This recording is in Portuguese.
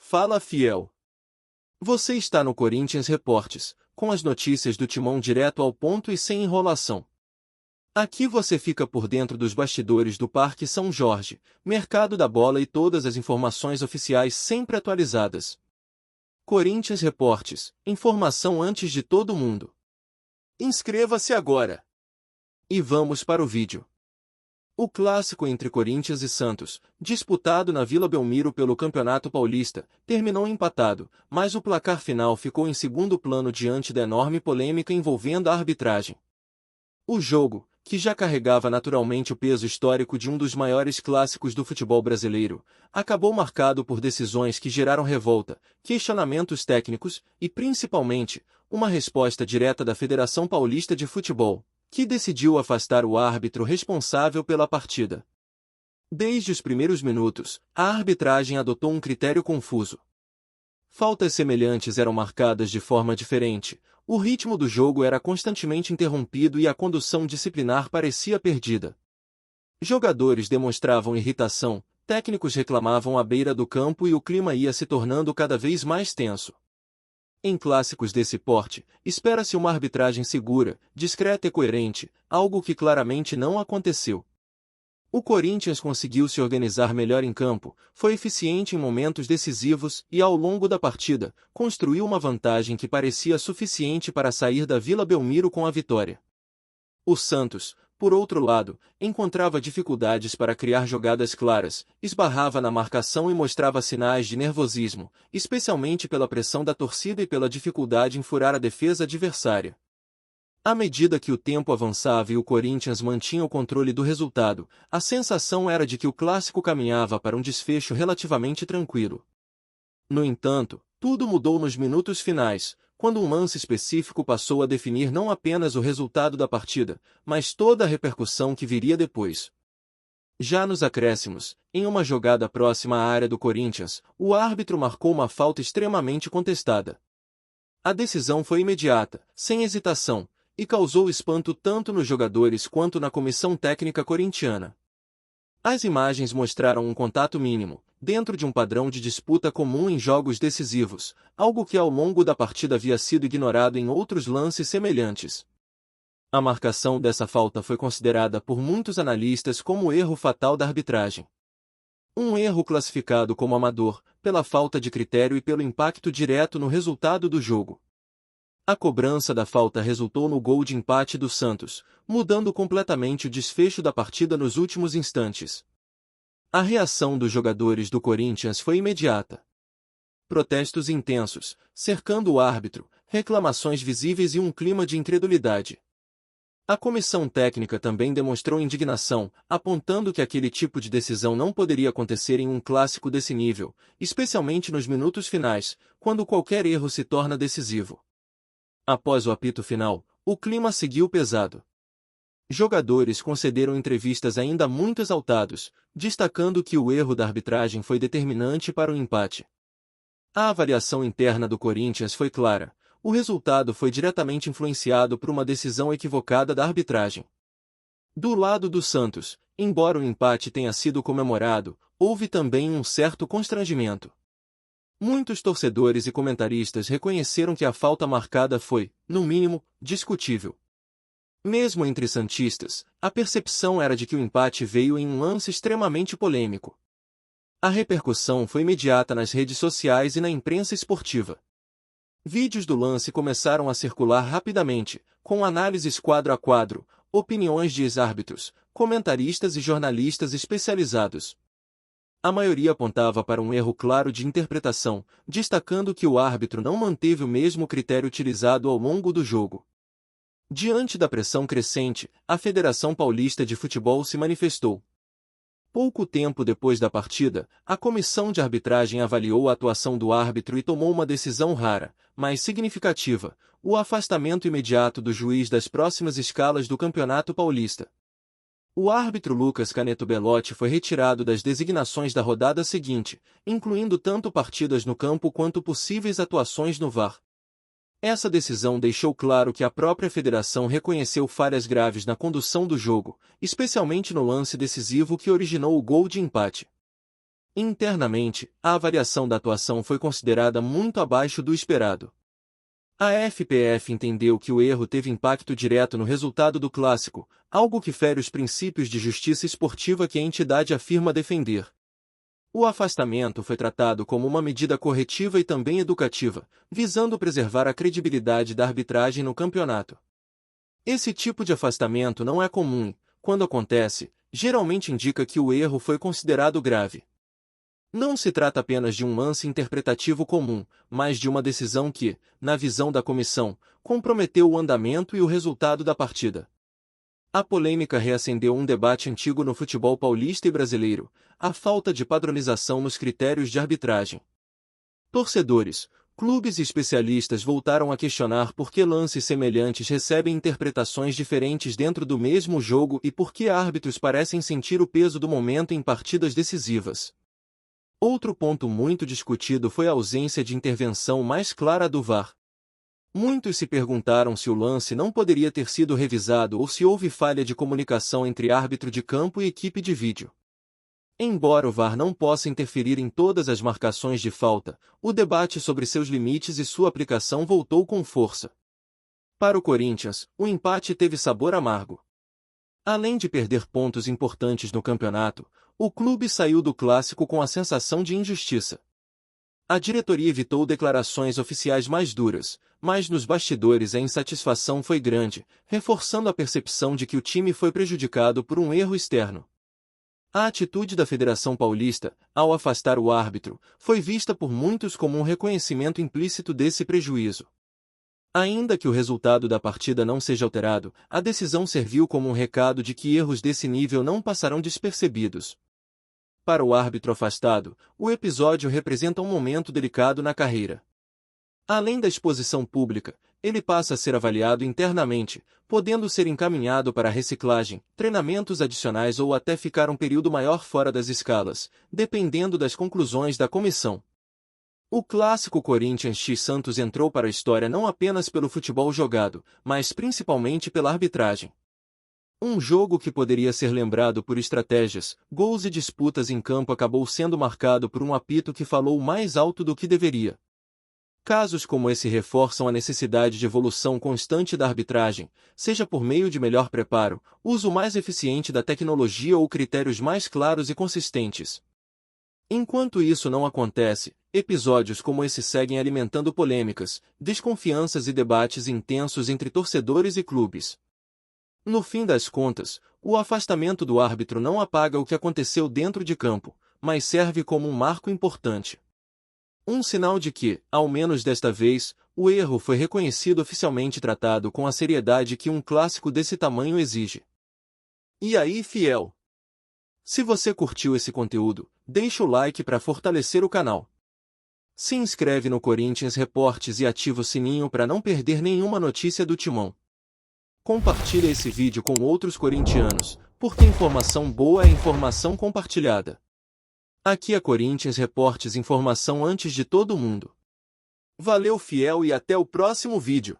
Fala, fiel. Você está no Corinthians Reportes, com as notícias do Timão direto ao ponto e sem enrolação. Aqui você fica por dentro dos bastidores do Parque São Jorge, mercado da bola e todas as informações oficiais sempre atualizadas. Corinthians Reportes, informação antes de todo mundo. Inscreva-se agora! E vamos para o vídeo. O clássico entre Corinthians e Santos, disputado na Vila Belmiro pelo Campeonato Paulista, terminou empatado, mas o placar final ficou em segundo plano diante da enorme polêmica envolvendo a arbitragem. O jogo, que já carregava naturalmente o peso histórico de um dos maiores clássicos do futebol brasileiro, acabou marcado por decisões que geraram revolta, questionamentos técnicos e, principalmente, uma resposta direta da Federação Paulista de Futebol, que decidiu afastar o árbitro responsável pela partida. Desde os primeiros minutos, a arbitragem adotou um critério confuso. Faltas semelhantes eram marcadas de forma diferente, o ritmo do jogo era constantemente interrompido e a condução disciplinar parecia perdida. Jogadores demonstravam irritação, técnicos reclamavam à beira do campo e o clima ia se tornando cada vez mais tenso. Em clássicos desse porte, espera-se uma arbitragem segura, discreta e coerente, algo que claramente não aconteceu. O Corinthians conseguiu se organizar melhor em campo, foi eficiente em momentos decisivos e, ao longo da partida, construiu uma vantagem que parecia suficiente para sair da Vila Belmiro com a vitória. O Santos, por outro lado, encontrava dificuldades para criar jogadas claras, esbarrava na marcação e mostrava sinais de nervosismo, especialmente pela pressão da torcida e pela dificuldade em furar a defesa adversária. À medida que o tempo avançava e o Corinthians mantinha o controle do resultado, a sensação era de que o clássico caminhava para um desfecho relativamente tranquilo. No entanto, tudo mudou nos minutos finais, quando um lance específico passou a definir não apenas o resultado da partida, mas toda a repercussão que viria depois. Já nos acréscimos, em uma jogada próxima à área do Corinthians, o árbitro marcou uma falta extremamente contestada. A decisão foi imediata, sem hesitação, e causou espanto tanto nos jogadores quanto na comissão técnica corintiana. As imagens mostraram um contato mínimo, dentro de um padrão de disputa comum em jogos decisivos, algo que ao longo da partida havia sido ignorado em outros lances semelhantes. A marcação dessa falta foi considerada por muitos analistas como o erro fatal da arbitragem. Um erro classificado como amador, pela falta de critério e pelo impacto direto no resultado do jogo. A cobrança da falta resultou no gol de empate do Santos, mudando completamente o desfecho da partida nos últimos instantes. A reação dos jogadores do Corinthians foi imediata. Protestos intensos, cercando o árbitro, reclamações visíveis e um clima de incredulidade. A comissão técnica também demonstrou indignação, apontando que aquele tipo de decisão não poderia acontecer em um clássico desse nível, especialmente nos minutos finais, quando qualquer erro se torna decisivo. Após o apito final, o clima seguiu pesado. Jogadores concederam entrevistas ainda muito exaltados, destacando que o erro da arbitragem foi determinante para o empate. A avaliação interna do Corinthians foi clara, o resultado foi diretamente influenciado por uma decisão equivocada da arbitragem. Do lado do Santos, embora o empate tenha sido comemorado, houve também um certo constrangimento. Muitos torcedores e comentaristas reconheceram que a falta marcada foi, no mínimo, discutível. Mesmo entre santistas, a percepção era de que o empate veio em um lance extremamente polêmico. A repercussão foi imediata nas redes sociais e na imprensa esportiva. Vídeos do lance começaram a circular rapidamente, com análises quadro a quadro, opiniões de ex-árbitros, comentaristas e jornalistas especializados. A maioria apontava para um erro claro de interpretação, destacando que o árbitro não manteve o mesmo critério utilizado ao longo do jogo. Diante da pressão crescente, a Federação Paulista de Futebol se manifestou. Pouco tempo depois da partida, a comissão de arbitragem avaliou a atuação do árbitro e tomou uma decisão rara, mas significativa, o afastamento imediato do juiz das próximas escalas do Campeonato Paulista. O árbitro Lucas Caneto Belotti foi retirado das designações da rodada seguinte, incluindo tanto partidas no campo quanto possíveis atuações no VAR. Essa decisão deixou claro que a própria federação reconheceu falhas graves na condução do jogo, especialmente no lance decisivo que originou o gol de empate. Internamente, a avaliação da atuação foi considerada muito abaixo do esperado. A FPF entendeu que o erro teve impacto direto no resultado do clássico, algo que fere os princípios de justiça esportiva que a entidade afirma defender. O afastamento foi tratado como uma medida corretiva e também educativa, visando preservar a credibilidade da arbitragem no campeonato. Esse tipo de afastamento não é comum. Quando acontece, geralmente indica que o erro foi considerado grave. Não se trata apenas de um lance interpretativo comum, mas de uma decisão que, na visão da comissão, comprometeu o andamento e o resultado da partida. A polêmica reacendeu um debate antigo no futebol paulista e brasileiro: a falta de padronização nos critérios de arbitragem. Torcedores, clubes e especialistas voltaram a questionar por que lances semelhantes recebem interpretações diferentes dentro do mesmo jogo e por que árbitros parecem sentir o peso do momento em partidas decisivas. Outro ponto muito discutido foi a ausência de intervenção mais clara do VAR. Muitos se perguntaram se o lance não poderia ter sido revisado ou se houve falha de comunicação entre árbitro de campo e equipe de vídeo. Embora o VAR não possa interferir em todas as marcações de falta, o debate sobre seus limites e sua aplicação voltou com força. Para o Corinthians, o empate teve sabor amargo. Além de perder pontos importantes no campeonato, o clube saiu do clássico com a sensação de injustiça. A diretoria evitou declarações oficiais mais duras, mas nos bastidores a insatisfação foi grande, reforçando a percepção de que o time foi prejudicado por um erro externo. A atitude da Federação Paulista, ao afastar o árbitro, foi vista por muitos como um reconhecimento implícito desse prejuízo. Ainda que o resultado da partida não seja alterado, a decisão serviu como um recado de que erros desse nível não passarão despercebidos. Para o árbitro afastado, o episódio representa um momento delicado na carreira. Além da exposição pública, ele passa a ser avaliado internamente, podendo ser encaminhado para reciclagem, treinamentos adicionais ou até ficar um período maior fora das escalas, dependendo das conclusões da comissão. O clássico Corinthians x Santos entrou para a história não apenas pelo futebol jogado, mas principalmente pela arbitragem. Um jogo que poderia ser lembrado por estratégias, gols e disputas em campo acabou sendo marcado por um apito que falou mais alto do que deveria. Casos como esse reforçam a necessidade de evolução constante da arbitragem, seja por meio de melhor preparo, uso mais eficiente da tecnologia ou critérios mais claros e consistentes. Enquanto isso não acontece, episódios como esse seguem alimentando polêmicas, desconfianças e debates intensos entre torcedores e clubes. No fim das contas, o afastamento do árbitro não apaga o que aconteceu dentro de campo, mas serve como um marco importante. Um sinal de que, ao menos desta vez, o erro foi reconhecido oficialmente e tratado com a seriedade que um clássico desse tamanho exige. E aí, fiel? Se você curtiu esse conteúdo, deixa o like para fortalecer o canal. Se inscreve no Corinthians Reportes e ativa o sininho para não perder nenhuma notícia do Timão. Compartilha esse vídeo com outros corintianos, porque informação boa é informação compartilhada. Aqui é Corinthians Reportes, informação antes de todo mundo. Valeu, fiel, e até o próximo vídeo.